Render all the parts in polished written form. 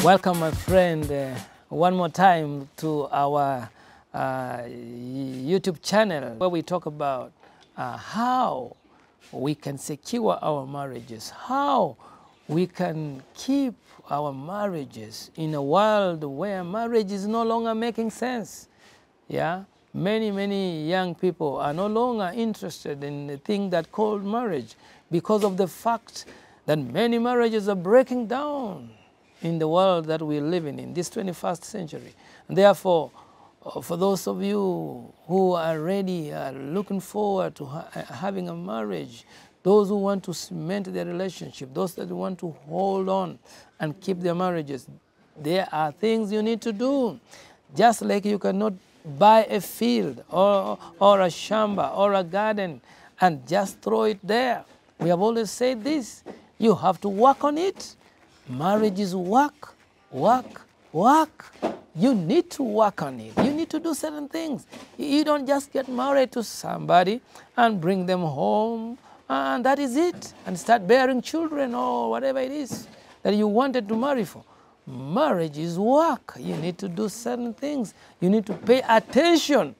Welcome, my friend, one more time to our YouTube channel where we talk about how we can secure our marriages, how we can keep our marriages in a world where marriage is no longer making sense. Yeah, many young people are no longer interested in the thing that called marriage because of the fact that many marriages are breaking down in the world that we're living in, this 21st century. And therefore, for those of you who are ready, are looking forward to having a marriage, those who want to cement their relationship, those that want to hold on and keep their marriages, there are things you need to do. Just like you cannot buy a field or a shamba or a garden and just throw it there. We have always said this. You have to work on it. Marriage is work. You need to work on it. You need to do certain things. You don't just get married to somebody and bring them home and that is it, and start bearing children or whatever it is that you wanted to marry for. Marriage is work. You need to do certain things. You need to pay attention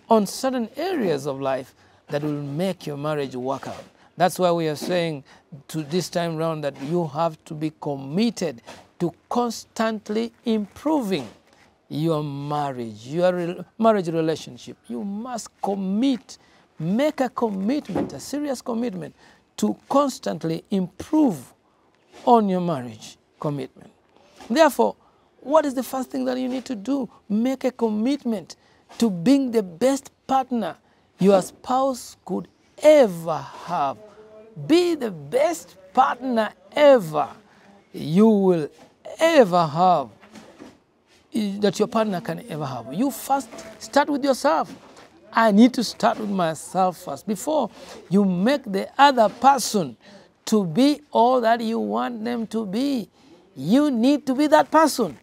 on certain areas of life that will make your marriage work out. That's why we are saying to this time round that you have to be committed to constantly improving your marriage, your marriage relationship. You must commit, make a commitment, a serious commitment to constantly improve on your marriage commitment. Therefore, what is the first thing that you need to do? Make a commitment to being the best partner your spouse could ever have. Be the best partner ever you will ever have, that your partner can ever have. You first start with yourself. I need to start with myself first before you make the other person to be all that you want them to be. You need to be that person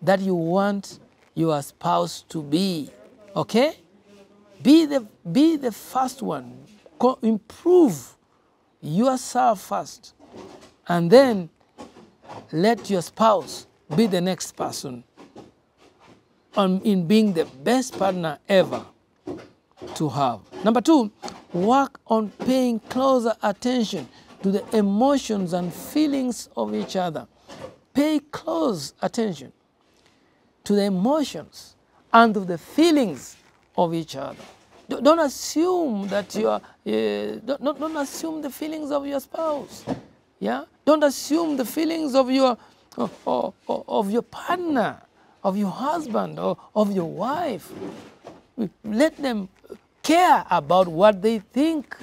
that you want your spouse to be. Okay? Be the first one. Improve yourself first. And then let your spouse be the next person in being the best partner ever to have. Number two, work on paying closer attention to the emotions and feelings of each other. Pay close attention to the emotions and to the feelings of each other. Don't assume that you are. Don't assume the feelings of your spouse. Yeah. Don't assume the feelings of your partner, of your husband, or of your wife. Let them care about what they think.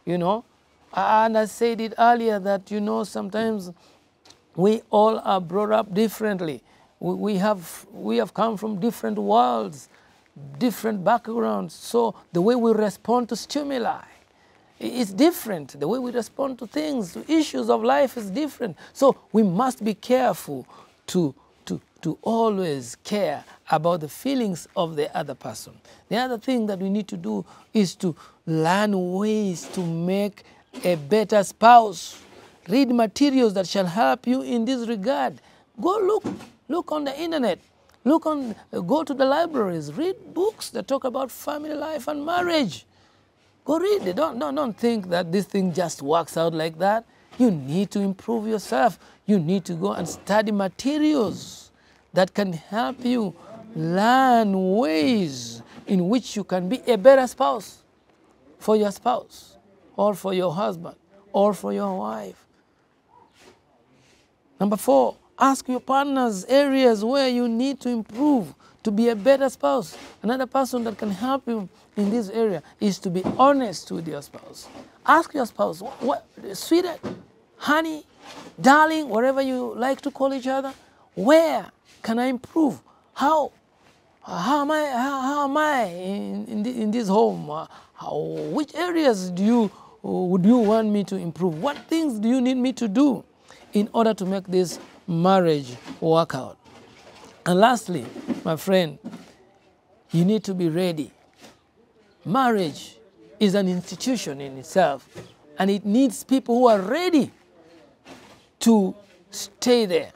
You know. And I said it earlier that sometimes we all are brought up differently. We have come from different worlds, different backgrounds. So the way we respond to stimuli is different. The way we respond to things, to issues of life is different. So we must be careful to always care about the feelings of the other person. The other thing that we need to do is to learn ways to make a better spouse. Read materials that shall help you in this regard. Go look on the internet. Go to the libraries. Read books that talk about family life and marriage. Go read it. Don't think that this thing just works out like that. You need to improve yourself. You need to go and study materials that can help you learn ways in which you can be a better spouse for your spouse or for your husband or for your wife. Number four, ask your partners areas where you need to improve to be a better spouse. Another person that can help you in this area is to be honest with your spouse. Ask your spouse, sweetheart, honey, darling, whatever you like to call each other, where can I improve? How am I in this home? Which areas would you want me to improve? What things do you need me to do in order to make this marriage work out? And lastly, my friend, you need to be ready. Marriage is an institution in itself, and it needs people who are ready to stay there.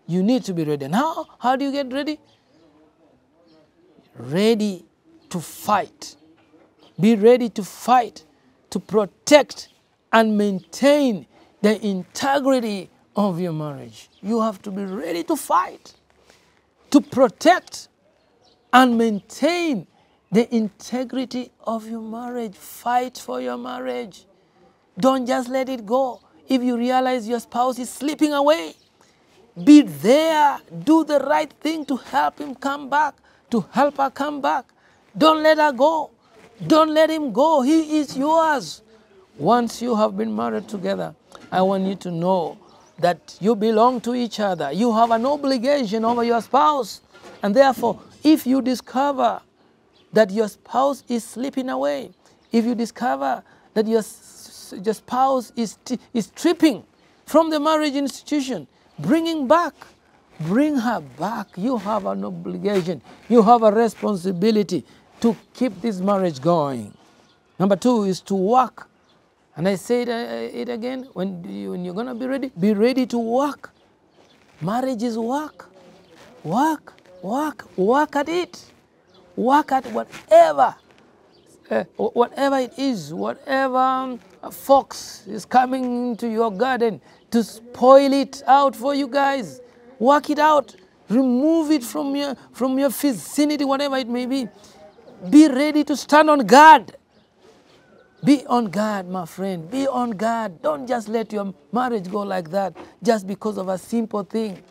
You need to be ready. And how do you get ready? Ready to fight. Be ready to fight, to protect and maintain the integrity of your marriage. You have to be ready to fight, to protect and maintain the integrity of your marriage. Fight for your marriage. Don't just let it go. If you realize your spouse is slipping away, be there. Do the right thing to help him come back, to help her come back. Don't let her go. Don't let him go. He is yours. Once you have been married together, I want you to know that you belong to each other. You have an obligation over your spouse. And therefore, if you discover that your spouse is slipping away, if you discover that your spouse is tripping from the marriage institution, bring her back. You have an obligation. You have a responsibility to keep this marriage going. Number 2 is to work. And I say it again, when you're going to be ready to work. Marriage is work. Work at it. Work at whatever it is, whatever fox is coming into your garden to spoil it out for you guys. Work it out. Remove it from your vicinity, whatever it may be. Be ready to stand on guard. Be on guard, my friend. Be on guard. Don't just let your marriage go like that just because of a simple thing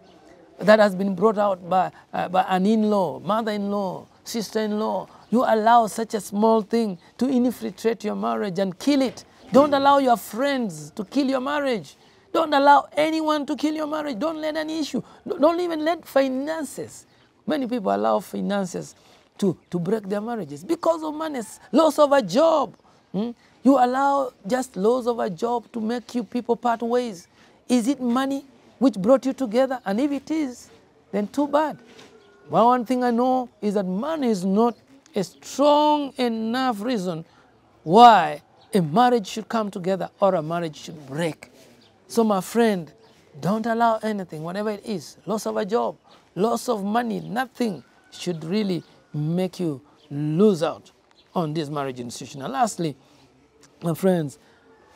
that has been brought out by an in-law, mother-in-law, sister-in-law. You allow such a small thing to infiltrate your marriage and kill it. Don't allow your friends to kill your marriage. Don't allow anyone to kill your marriage. Don't let any issue. Don't even let finances. Many people allow finances to break their marriages because of money, loss of a job. You allow just loss of a job to make you people part ways. Is it money which brought you together? And if it is, then too bad. But one thing I know is that money is not a strong enough reason why a marriage should come together or a marriage should break. So my friend, don't allow anything, whatever it is, loss of a job, loss of money, nothing should really make you lose out on this marriage institution. And lastly, my friends,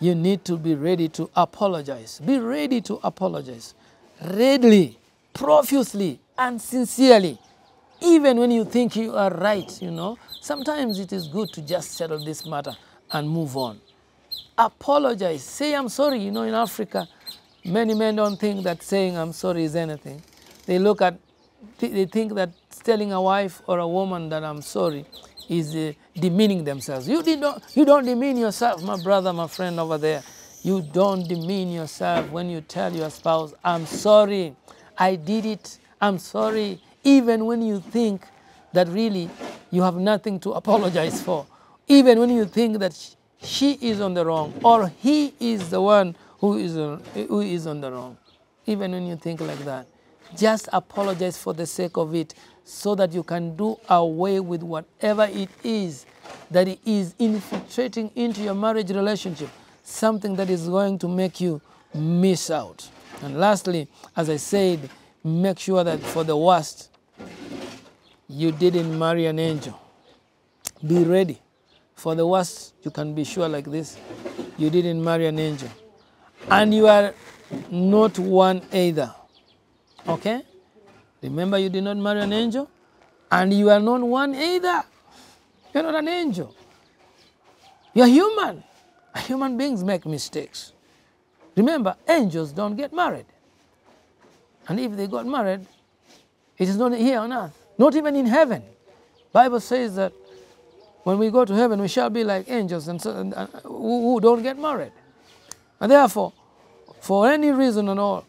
you need to be ready to apologize. Be ready to apologize. Readily, profusely, and sincerely. Even when you think you are right, sometimes it is good to just settle this matter and move on. Apologize. Say, I'm sorry. In Africa, many men don't think that saying I'm sorry is anything. They think that telling a wife or a woman that I'm sorry is demeaning themselves. You don't demean yourself, my brother, my friend over there. You don't demean yourself when you tell your spouse, I'm sorry, I did it, I'm sorry, even when you think that really you have nothing to apologize for. Even when you think that she is on the wrong or he is the one who is on the wrong. Even when you think like that, just apologize for the sake of it so that you can do away with whatever it is that is infiltrating into your marriage relationship, something that is going to make you miss out. And lastly, as I said, make sure that for the worst, you didn't marry an angel. Be ready. For the worst, you can be sure like this, you didn't marry an angel. And you are not one either. Okay? Remember, you did not marry an angel, and you are not one either. You're not an angel. You're human. Human beings make mistakes. Remember, angels don't get married. And if they got married, it is not here on earth, not even in heaven. Bible says that when we go to heaven, we shall be like angels who don't get married. And therefore, for any reason at all,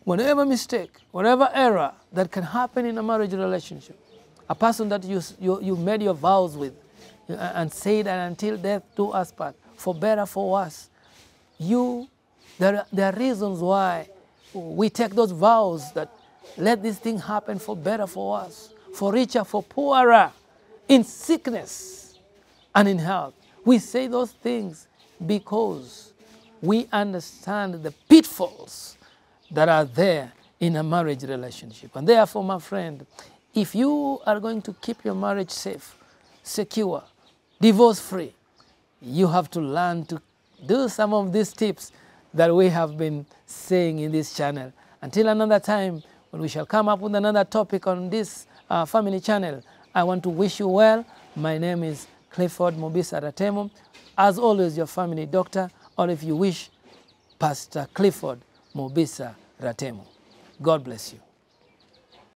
whatever mistake, whatever error that can happen in a marriage relationship, a person that you made your vows with and said that until death do us part, for better, for worse, there are reasons why we take those vows that let this thing happen for better, for worse, for richer, for poorer, in sickness and in health. We say those things because we understand the pitfalls that are there in a marriage relationship. And therefore, my friend, if you are going to keep your marriage safe, secure, divorce-free, you have to learn to do some of these tips that we have been saying in this channel. Until another time, when we shall come up with another topic on this family channel, I want to wish you well. My name is Clifford Mobisa Ratemo. As always, your family doctor, or if you wish, Pastor Clifford Mobisa Ratemo. God bless you.